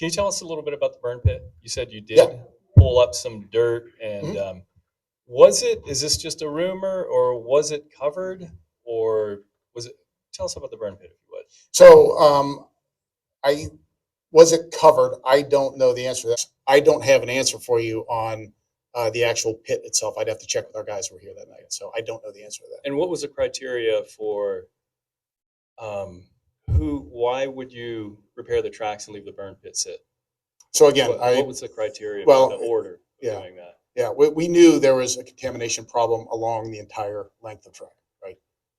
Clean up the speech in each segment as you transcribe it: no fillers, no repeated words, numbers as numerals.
Can you tell us a little bit about the burn pit? You said you Yeah. did pull up some dirt, and is this just a rumor, or was it covered, or was it? Tell us about the burn pit, if you would. So I was it covered? I don't know the answer to that. I don't have an answer for you on the actual pit itself. I'd have to check with our guys who were here that night. So I don't know the answer to that. And what was the criteria for why would you repair the tracks and leave the burn pit sit? So again, What was the criteria well, for the order of yeah. doing that? Yeah, we knew there was a contamination problem along the entire length of track, right?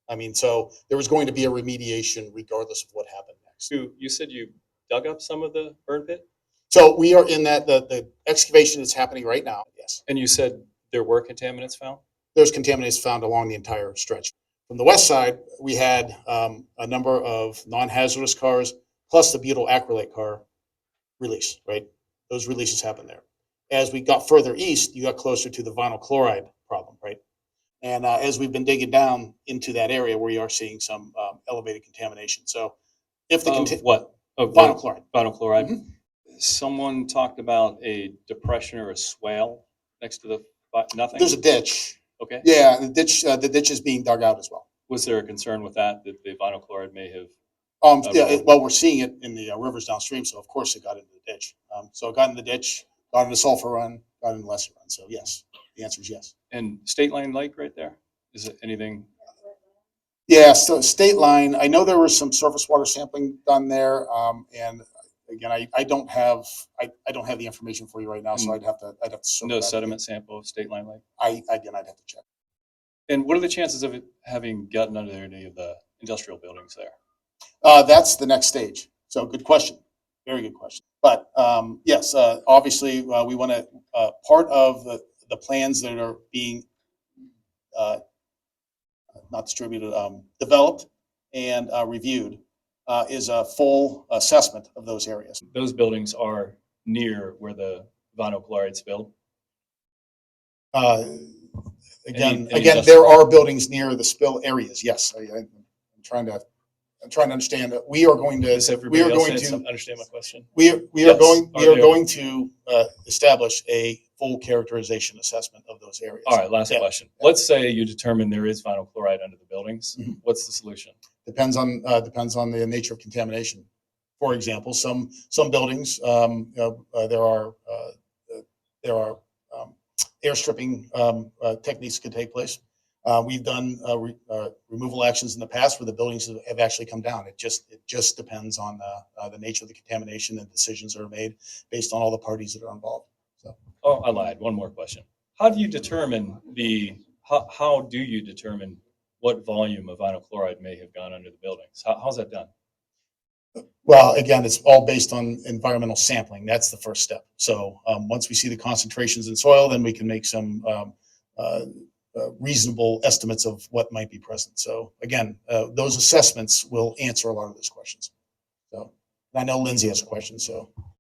I mean, so there was going to be a remediation regardless of what happened next. You said you dug up some of the burn pit? So we are in that, the excavation is happening right now, yes. And you said there were contaminants found? There's contaminants found along the entire stretch. From the west side, we had a number of non-hazardous cars, plus the butyl acrylate car release, right? Those releases happened there. As we got further east, you got closer to the vinyl chloride problem, right? And as we've been digging down into that area, we are seeing some elevated contamination. So if the vinyl chloride. Vinyl chloride. Mm-hmm. Someone talked about a depression or a swale next to the nothing? There's a ditch. Okay. Yeah, the ditch is being dug out as well. Was there a concern with that the vinyl chloride may have? Well, we're seeing it in the rivers downstream, so of course it got into the ditch. So it got in the ditch, got into sulfur run, got into lesser run. So yes, the answer is yes. And State Line Lake right there? Is it anything? Yeah, so State Line, I know there was some surface water sampling done there. And again, I don't have the information for you right now, so I'd have to no sediment sample of State Line Lake? I'd have to check. And what are the chances of it having gotten under any of the industrial buildings there? That's the next stage. So good question. Very good question. But yes, obviously we want to, part of the plans that are being not distributed, developed and reviewed is a full assessment of those areas. Those buildings are near where the vinyl chloride spilled? Again, there are buildings near the spill areas. Yes, I'm trying to understand that we are going to. Understand my question. We are going to establish a full characterization assessment of those areas. All right. Last question. Yeah. Let's say you determine there is vinyl chloride under the buildings. Mm-hmm. What's the solution? Depends on the nature of contamination. For example, some buildings there are air stripping techniques can take place. We've done removal actions in the past where the buildings have actually come down. It just depends on the nature of the contamination and decisions that are made based on all the parties that are involved. So. Oh, I lied. One more question. How do you determine how do you determine what volume of vinyl chloride may have gone under the buildings? How's that done? Well, again, it's all based on environmental sampling. That's the first step. So once we see the concentrations in soil, then we can make some reasonable estimates of what might be present. So again, those assessments will answer a lot of those questions. So I know Lindsay has a question. So